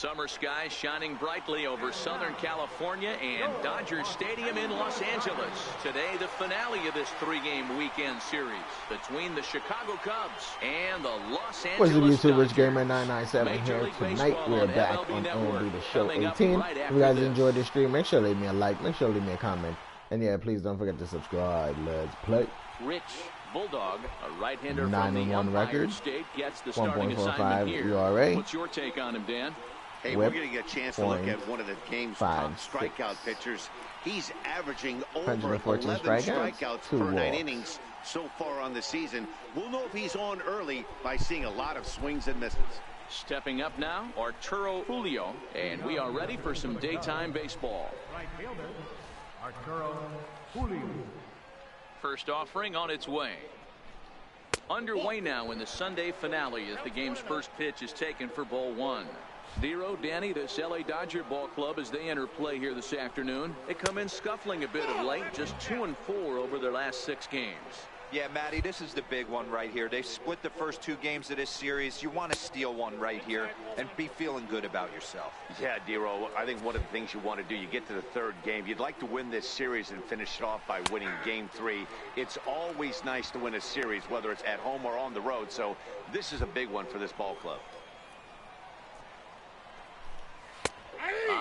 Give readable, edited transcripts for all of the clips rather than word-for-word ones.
Summer skies shining brightly over Southern California and Dodger Stadium in Los Angeles. Today, the finale of this three-game weekend series between the Chicago Cubs and the Los Angeles What's up, YouTube? Dodgers. Rich Gamer 997 here. Tonight we're back on MLB The Show 18. If you guys enjoyed this stream, make sure to leave me a like, make sure to leave me a comment, and yeah, please don't forget to subscribe. Let's play. Rich Bulldog, a right-hander from the 9-1 record, State, gets the starting 1.45 here. ERA. What's your take on him, Dan? Hey, we're going to get a chance to look at one of the game's top strikeout pitchers. He's averaging over 11 strikeouts per 9 innings so far on the season. We'll know if he's on early by seeing a lot of swings and misses. Stepping up now, Arturo Julio, and we are ready for some daytime baseball. Right fielder, Arturo Julio. First offering on its way. Underway now in the Sunday finale as the game's first pitch is taken for ball one. Zero, Danny, this LA Dodger ball club as they enter play here this afternoon. They come in scuffling a bit of late, just 2-4 over their last 6 games. Yeah, Matty, this is the big one right here. They split the first 2 games of this series. You want to steal one right here and be feeling good about yourself. Yeah, Dero, I think one of the things you want to do, you get to the 3rd game, you'd like to win this series and finish it off by winning game 3. It's always nice to win a series, whether it's at home or on the road, so this is a big one for this ball club.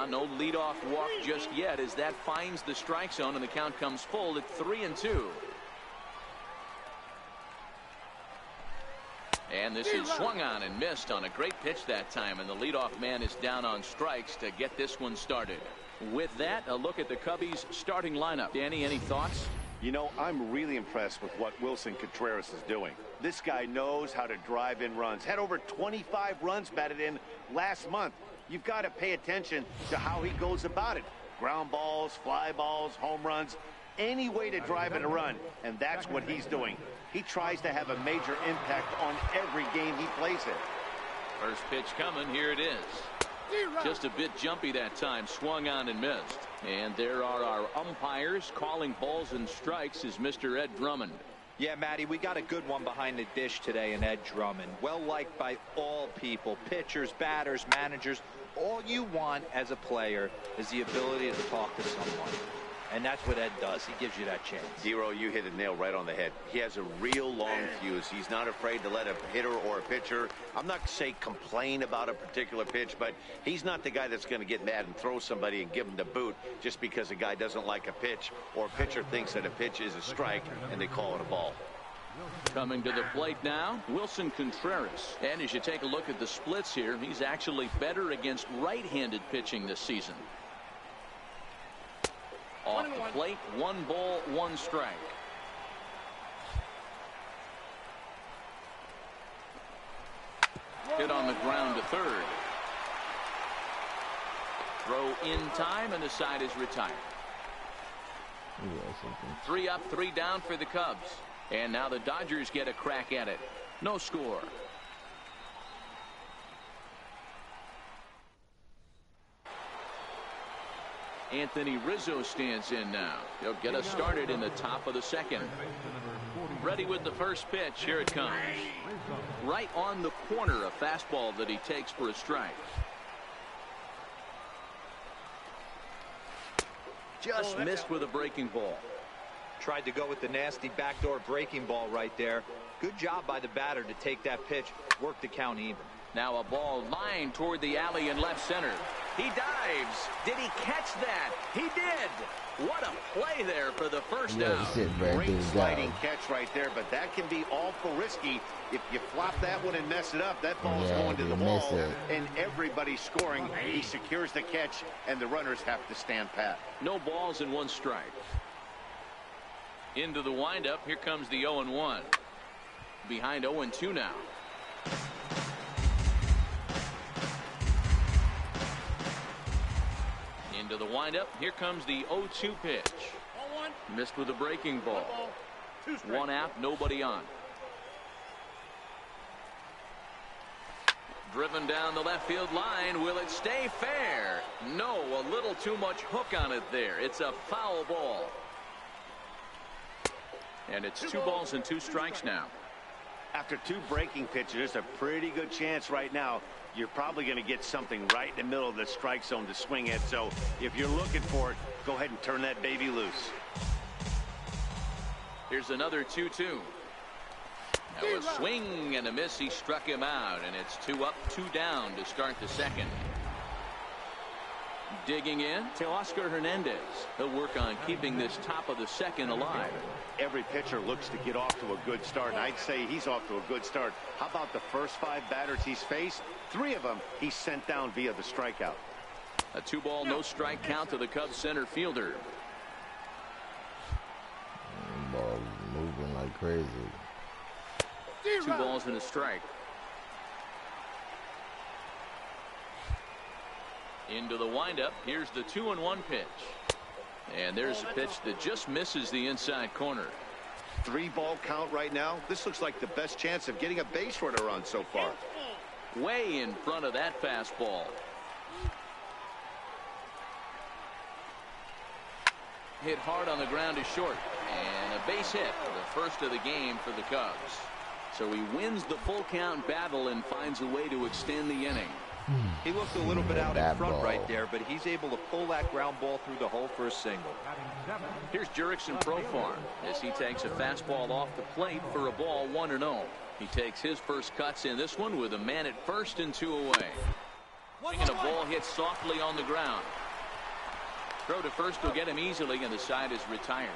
No leadoff walk just yet as that finds the strike zone and the count comes full at 3-2. And this is swung on and missed on a great pitch that time, and the leadoff man is down on strikes to get this one started. With that, a look at the Cubbies starting lineup. Danny, any thoughts? You know, I'm really impressed with what Wilson Contreras is doing. This guy knows how to drive in runs. Had over 25 runs batted in last month. You've got to pay attention to how he goes about it. Ground balls, fly balls, home runs, any way to drive in a run, and that's what he's doing. He tries to have a major impact on every game he plays in. First pitch coming, here it is. Just a bit jumpy that time, swung on and missed. And there are our umpires calling balls and strikes is Mr. Ed Drummond. Yeah, Matty, we got a good one behind the dish today in Ed Drummond. Well liked by all people, pitchers, batters, managers. All you want as a player is the ability to talk to someone. And that's what Ed does. He gives you that chance. Zero, you hit the nail right on the head. He has a real long fuse. He's not afraid to let a hitter or a pitcher, I'm not say complain about a particular pitch, but he's not the guy that's going to get mad and throw somebody and give him the boot just because a guy doesn't like a pitch or a pitcher thinks that a pitch is a strike and they call it a ball. Coming to the plate now, Wilson Contreras. And as you take a look at the splits here, he's actually better against right-handed pitching this season. Off the plate, 1 ball, 1 strike. Hit on the ground to third. Throw in time, and the side is retired. 3 up, 3 down for the Cubs. And now the Dodgers get a crack at it. No score. Anthony Rizzo stands in now. He'll get us started in the top of the 2nd. Ready with the first pitch. Here it comes. Right on the corner, a fastball that he takes for a strike. Just missed with a breaking ball. Tried to go with the nasty backdoor breaking ball right there. Good job by the batter to take that pitch, work the count even. Now a ball lined toward the alley in left center. He dives. Did he catch that? He did. What a play there for the first out. Great sliding catch right there, but that can be awful risky. If you flop that one and mess it up, that ball's going to the wall, and everybody's scoring. He secures the catch, and the runners have to stand pat. No balls and 1 strike. Into the windup. Here comes the 0-1. Behind 0-2 now. Into the windup. Here comes the 0-2 pitch. Missed with a breaking ball. 1 out, nobody on. Driven down the left field line. Will it stay fair? No, a little too much hook on it there. It's a foul ball. And it's 2 balls and 2 strikes now. After 2 breaking pitches, there's a pretty good chance right now you're probably going to get something right in the middle of the strike zone to swing at. So if you're looking for it, go ahead and turn that baby loose. Here's another 2-2. Now a swing and a miss. He struck him out, and it's 2 up, 2 down to start the second. Digging in to Oscar Hernandez. He'll work on keeping this top of the second alive. Every pitcher looks to get off to a good start, and I'd say he's off to a good start. How about the first 5 batters he's faced? 3 of them he's sent down via the strikeout. A 2-ball, no strike count to the Cubs center fielder. Ball moving like crazy. 2 balls and a strike. Into the windup. Here's the 2-1 pitch. And there's a pitch that just misses the inside corner. 3-ball count right now. This looks like the best chance of getting a base runner on so far. Way in front of that fastball. Hit hard on the ground is short. And a base hit, the first of the game for the Cubs. So he wins the full count battle and finds a way to extend the inning. He looked a little bit out in front right there, but he's able to pull that ground ball through the hole for a single. Here's Jurickson Profar as he takes a fastball off the plate for a ball 1-0. He takes his first cuts in this one with a man at first and 2 away. And a ball hit softly on the ground. Throw to first will get him easily, and the side is retired.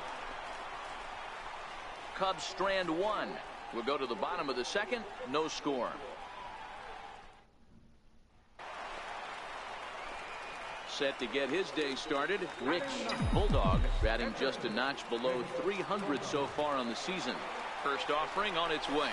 Cubs strand 1. We'll go to the bottom of the second. No score. Set to get his day started, Rich Bulldog, batting just a notch below 300 so far on the season. First offering on its way.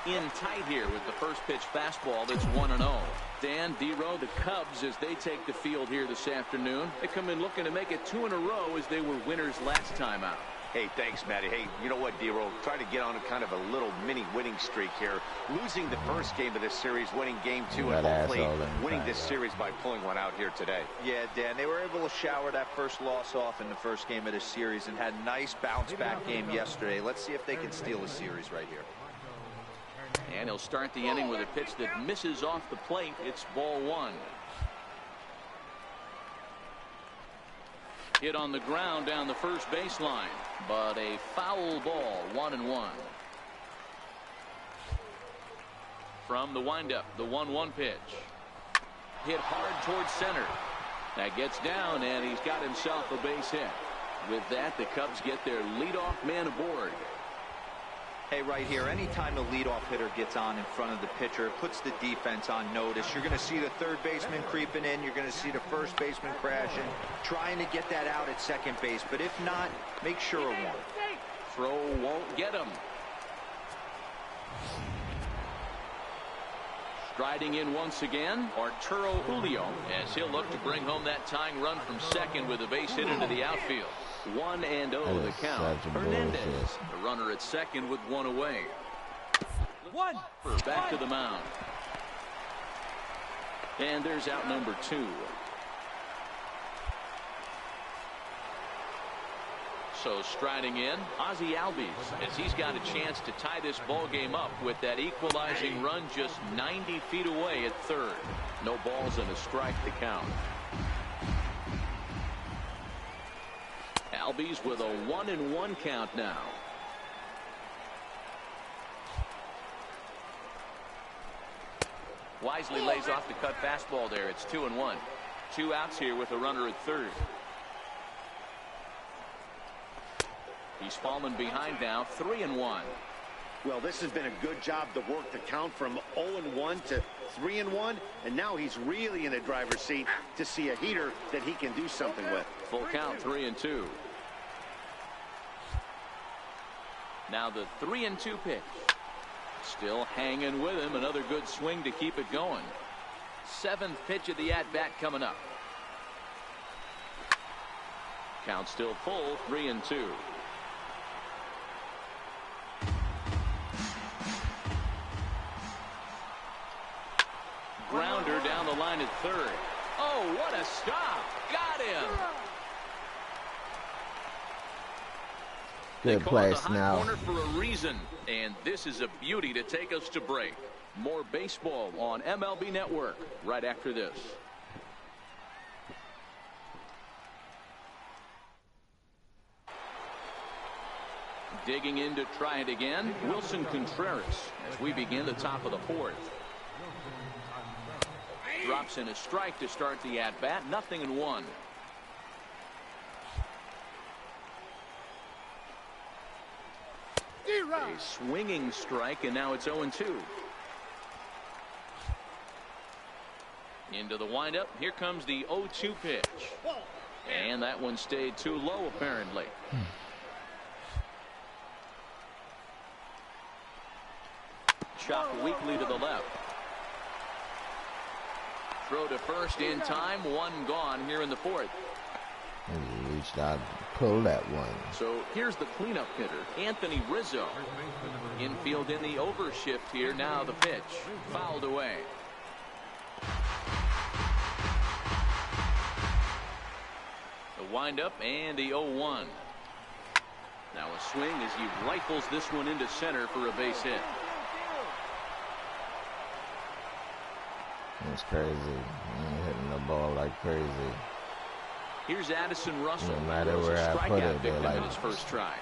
In tight here with the first pitch fastball that's 1-0. Dan, D-Row, the Cubs, as they take the field here this afternoon, they come in looking to make it 2 in a row as they were winners last time out. Hey, thanks, Matty. Hey, you know what, D-Row? Try to get on a kind of a little mini winning streak here. Losing the first game of this series, winning game 2, and hopefully winning this series by pulling one out here today. Yeah, Dan, they were able to shower that first loss off in the first game of this series and had a nice bounce-back game yesterday. Let's see if they can steal a series right here. And he'll start the inning with a pitch that misses off the plate. It's ball 1. Hit on the ground down the first baseline, but a foul ball, 1-1. From the windup, the 1-1 pitch. Hit hard towards center. That gets down, and he's got himself a base hit. With that, the Cubs get their leadoff man aboard. Hey, right here, anytime the leadoff hitter gets on in front of the pitcher, it puts the defense on notice. You're going to see the third baseman creeping in. You're going to see the first baseman crashing, trying to get that out at second base. But if not, make sure of one. Throw won't get him. Striding in once again, Arturo Julio, as he'll look to bring home that tying run from second with a base hit into the outfield. 1-0 the count. Hernandez, the runner at second with 1 away. Back to the mound. And there's out number 2. So striding in, Ozzie Albies, as he's got a chance to tie this ball game up with that equalizing run just 90 feet away at third. No balls and a strike to count. Albies with a 1-1 count now. Wisely lays off the cut fastball there. It's 2-1. 2 outs here with a runner at third. He's fallen behind now, 3-1. Well, this has been a good job to work the count from 0-1 to 3-1, and now he's really in the driver's seat to see a heater that he can do something with. Full count, 3-2. Now the 3-2 pitch. Still hanging with him. Another good swing to keep it going. 7th pitch of the at-bat coming up. Count still full, 3-2. Grounder down the line at third. Oh, what a stop. Got him. Good play, Snell. Corner for a reason, and this is a beauty to take us to break. More baseball on MLB Network right after this. Digging in to try it again, Wilson Contreras, as we begin the top of the fourth. Drops in a strike to start the at-bat, 0-1. A swinging strike, and now it's 0-2. Into the windup. Here comes the 0-2 pitch. And that one stayed too low, apparently. Chopped weakly to the left. Throw to first in time. One gone here in the fourth. He reached out, pulled that one. So here's the cleanup hitter, Anthony Rizzo. Infield in the overshift here. Now the pitch. Fouled away. The windup and the 0-1. Now a swing as he rifles this one into center for a base hit. That's crazy. Hitting the ball like crazy. Here's Addison Russell. No matter where I put it, they're like his first try.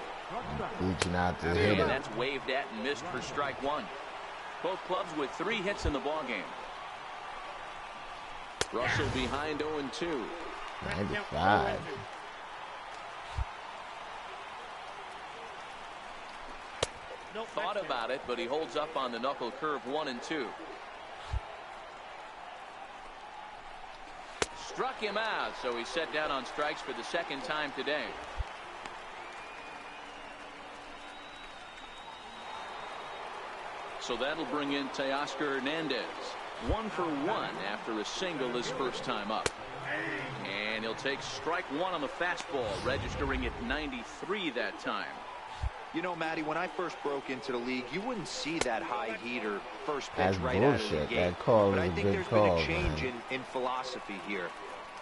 Reaching out to hit it. That's waved at and missed for strike one. Both clubs with 3 hits in the ball game. Russell behind 0-2. 95. Thought about it, but he holds up on the knuckle curve 1-2. Struck him out, so he's set down on strikes for the second time today. So that'll bring in Teoscar Hernandez. 1 for 1 after a single his first time up. And he'll take strike one on the fastball, registering at 93 that time. You know, Matty, when I first broke into the league, you wouldn't see that high heater first pitch That's right bullshit. out of the gate. That call but is I think a good there's call, been a change man. in philosophy here.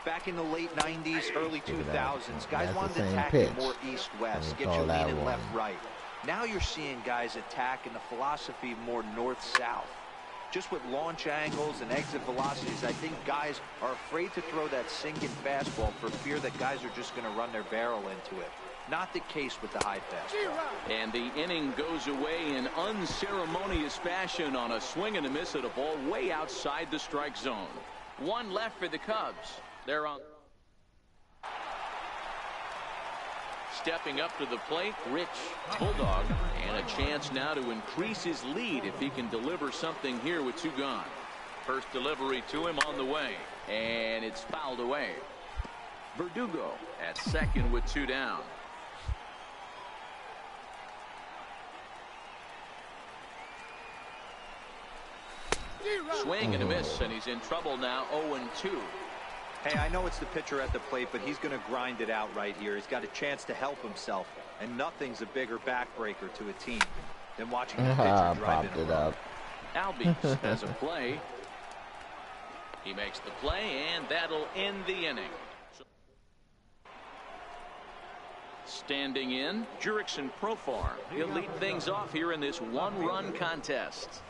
Back in the late 90s, early 2000s, guys That's wanted the to same attack pitch. it more east-west, get call you that leaning one. left-right. Now you're seeing guys attack in the philosophy more north-south. Just with launch angles and exit velocities, I think guys are afraid to throw that sinking fastball for fear that guys are just going to run their barrel into it. Not the case with the high fastball. And the inning goes away in unceremonious fashion on a swing and a miss at a ball way outside the strike zone. One left for the Cubs. They're on. Stepping up to the plate, Rich Bulldog, and a chance now to increase his lead if he can deliver something here with 2 gone. First delivery to him on the way, and it's fouled away. Verdugo at second with 2 down. Swing and a miss, and he's in trouble now. 0-2. Hey, I know it's the pitcher at the plate, but he's going to grind it out right here. He's got a chance to help himself, and nothing's a bigger backbreaker to a team than watching the pitcher drive in a run. Albies has a play. He makes the play, and that'll end the inning. Standing in, Jurickson Profar. He'll lead things off here in this 1-run contest.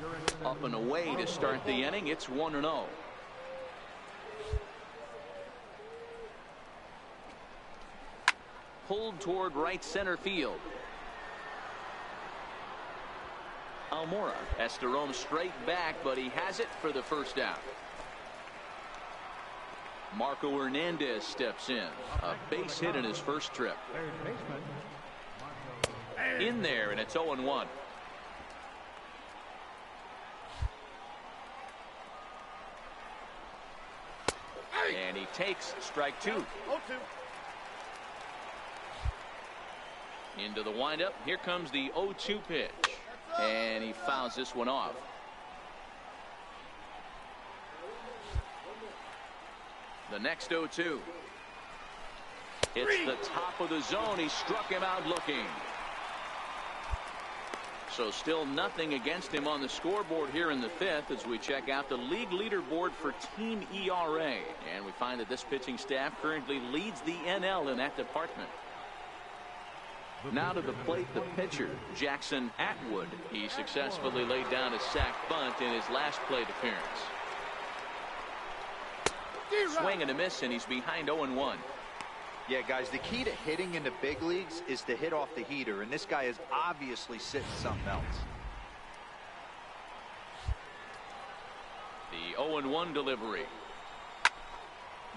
Up and away to start the inning. It's 1-0. Pulled toward right center field. Almora has to roam straight back, but he has it for the first out. Marco Hernandez steps in. A base hit in his first trip. In there, and it's 0-1. And he takes strike 2. Into the windup. Here comes the 0-2 pitch. And he fouls this one off. The next 0-2. It's the top of the zone. He struck him out looking. So still nothing against him on the scoreboard here in the 5th as we check out the league leaderboard for team ERA. And we find that this pitching staff currently leads the NL in that department. Now to the plate, the pitcher, Jackson Atwood. He successfully laid down a sac bunt in his last plate appearance. Swing and a miss, and he's behind 0-1. Yeah, guys, the key to hitting in the big leagues is to hit off the heater, and this guy is obviously sitting something else. The 0-1 delivery.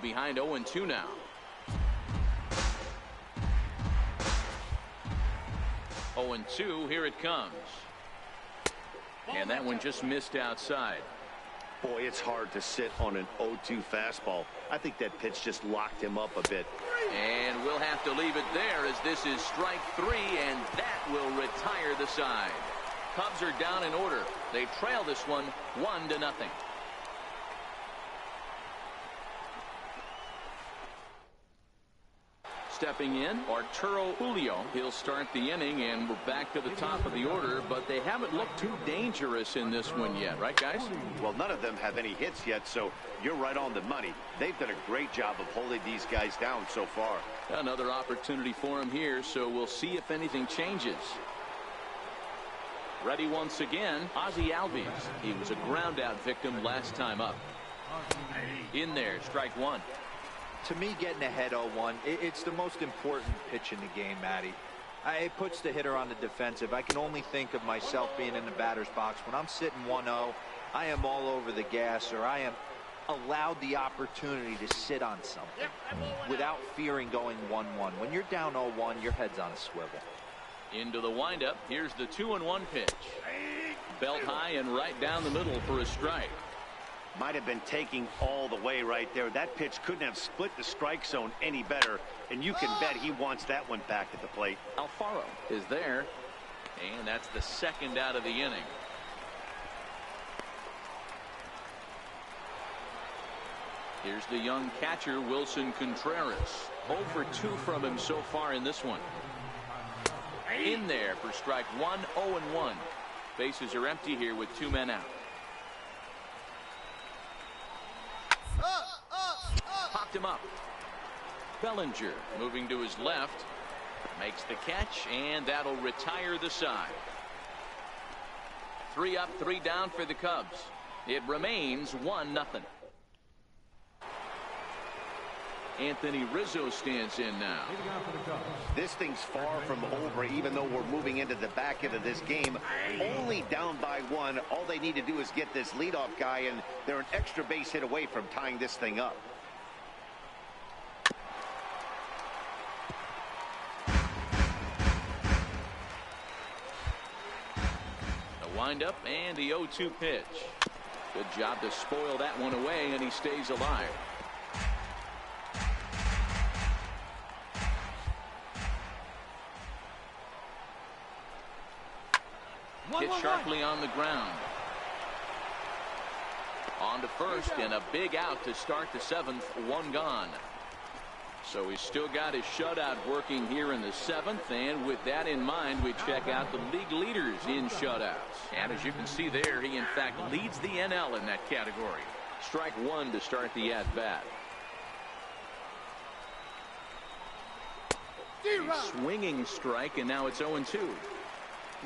Behind 0-2 now. Oh, and 2, here it comes. And that one just missed outside. Boy, it's hard to sit on an 0-2 fastball. I think that pitch just locked him up a bit. And we'll have to leave it there as this is strike 3, and that will retire the side. Cubs are down in order. They trail this one 1-0. Stepping in, Arturo Julio. He'll start the inning, and we're back to the top of the order, but they haven't looked too dangerous in this one yet, right, guys? Well, none of them have any hits yet, so you're right on the money. They've done a great job of holding these guys down so far. Another opportunity for him here, so we'll see if anything changes. Ready once again, Ozzie Albies. He was a ground-out victim last time up. In there, strike 1. To me, getting ahead 0-1, it's the most important pitch in the game, Matty. It puts the hitter on the defensive. I can only think of myself being in the batter's box. When I'm sitting 1-0, I am all over the gas, or I am allowed the opportunity to sit on something without fearing going 1-1. When you're down 0-1, your head's on a swivel. Into the windup. Here's the 2-1 pitch. Belt high and right down the middle for a strike. Might have been taking all the way right there. That pitch couldn't have split the strike zone any better, and you can bet he wants that one back at the plate. Alfaro is there, and that's the second out of the inning. Here's the young catcher, Wilson Contreras. 0 for 2 from him so far in this one. In there for strike 1, 0-1. Bases are empty here with 2 men out. Popped him up. Bellinger moving to his left. Makes the catch, and that'll retire the side. 3 up, 3 down for the Cubs. It remains 1-0. Anthony Rizzo stands in now. This thing's far from over, even though we're moving into the back end of this game. Only down by 1. All they need to do is get this leadoff guy, and they're an extra base hit away from tying this thing up. The windup and the 0-2 pitch. Good job to spoil that one away, and he stays alive. Hit sharply on the ground. On to first, and a big out to start the 7th. 1 gone. So he's still got his shutout working here in the 7th, and with that in mind, we check out the league leaders in shutouts. And as you can see there, he in fact leads the NL in that category. Strike 1 to start the at-bat. Swinging strike, and now it's 0-2.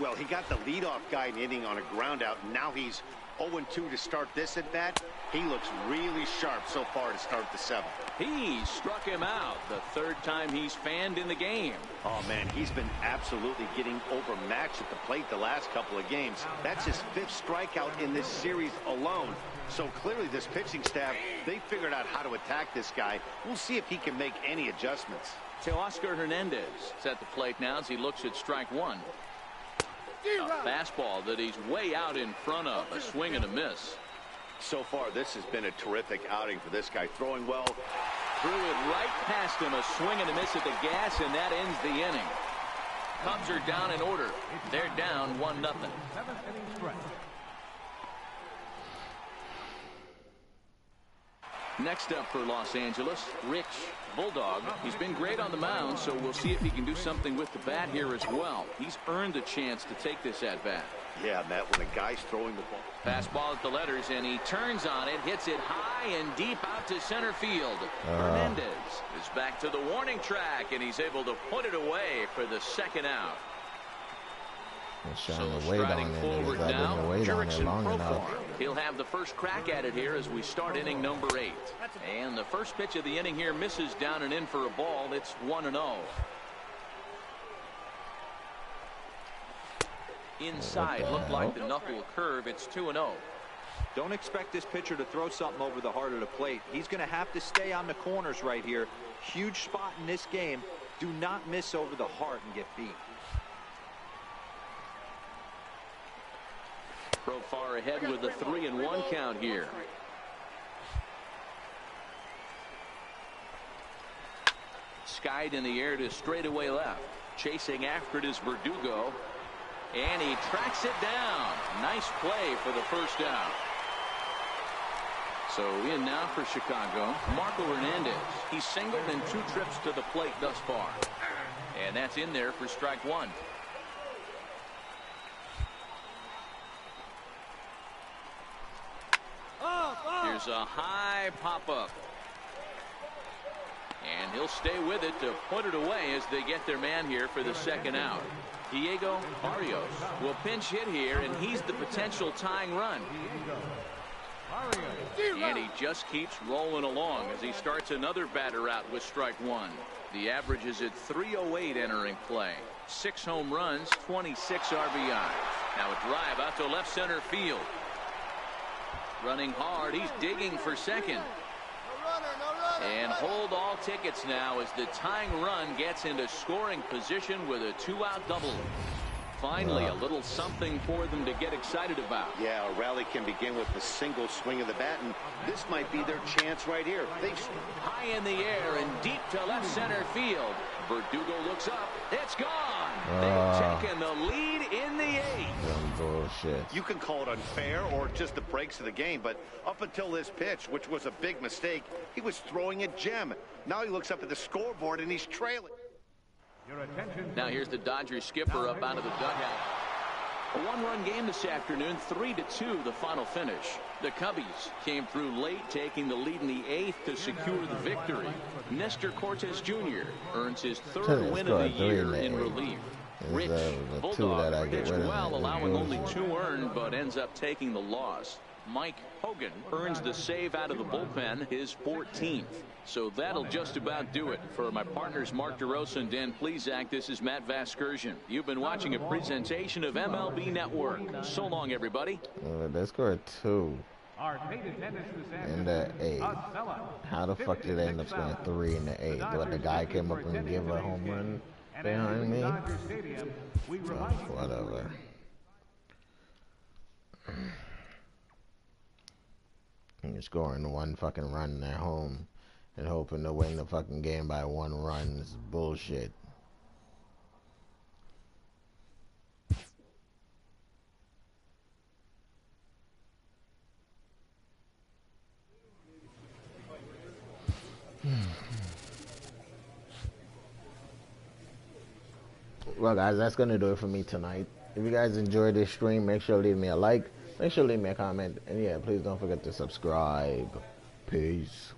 Well, he got the leadoff guy in the inning on a ground out. Now he's 0-2 to start this at bat. He looks really sharp so far to start the 7th. He struck him out the 3rd time he's fanned in the game. Oh, man, he's been absolutely getting overmatched at the plate the last couple of games. That's his 5th strikeout in this series alone. So clearly this pitching staff, they figured out how to attack this guy. We'll see if he can make any adjustments. Teoscar Hernandez is at the plate now as he looks at strike 1. A fastball that he's way out in front of. A swing and a miss. So far, this has been a terrific outing for this guy. Throwing well. Threw it right past him. A swing and a miss at the gas, and that ends the inning. Cubs are down in order. They're down 1-0. 7th inning stretch. Next up for Los Angeles, Rich Bulldog. He's been great on the mound, so we'll see if he can do something with the bat here as well. He's earned a chance to take this at bat. Yeah, Matt, when a guy's throwing the ball. Fastball at the letters, and he turns on it, hits it high and deep out to center field. Hernandez is back to the warning track, and he's able to put it away for the second out. So striding forward now, Jurickson Profar. He'll have the first crack at it here as we start inning number 8. And the first pitch of the inning here misses down and in for a ball. It's 1-0. Inside, looked like the knuckle curve. It's 2-0. Don't expect this pitcher to throw something over the heart of the plate. He's going to have to stay on the corners right here. Huge spot in this game. Do not miss over the heart and get beat. Profar ahead with a 3-1 count here. Skied in the air to straightaway left. Chasing after it is Verdugo. And he tracks it down. Nice play for the first out. So in now for Chicago, Marco Hernandez. He's singled in 2 trips to the plate thus far. And that's in there for strike 1. Here's a high pop-up. And he'll stay with it to put it away as they get their man here for the second out. Diego Barrios will pinch hit here, and he's the potential tying run. And he just keeps rolling along as he starts another batter out with strike 1. The average is at 308 entering play. 6 home runs, 26 RBI. Now a drive out to left center field. Running hard, he's digging for second. And hold all tickets now as the tying run gets into scoring position with a 2-out double. Finally, a little something for them to get excited about. Yeah, a rally can begin with a single swing of the bat, and this might be their chance right here. High in the air and deep to left center field. Verdugo looks up. It's gone. They've taken the lead in the 8th. Bullshit. You can call it unfair or just the breaks of the game, but up until this pitch, which was a big mistake, he was throwing a gem. Now he looks up at the scoreboard and he's trailing. Now here's the Dodgers skipper up out of the dugout. A 1-run game this afternoon, 3-2 the final finish. The Cubbies came through late, taking the lead in the 8th to secure the victory. Nestor Cortes Jr. earns his 3rd win of the year in relief. Rich Bulldog pitched well, allowing only 2 earned, but ends up taking the loss. Mike Hogan earns the save out of the bullpen, his 14th. So that'll just about do it. For my partners Mark DeRosa and Dan Plesac, this is Matt Vasgersian. You've been watching a presentation of MLB Network. So long, everybody. They scored 2 in the 8th. How the fuck did they end up scoring 3 in the 8th? What, the guy came up and gave a home run behind me? Whatever. You're scoring 1 fucking run at home and hoping to win the fucking game by 1 run is bullshit. Well, guys, that's gonna do it for me tonight. If you guys enjoyed this stream, make sure to leave me a like, make sure to leave me a comment, and yeah, please don't forget to subscribe. Peace.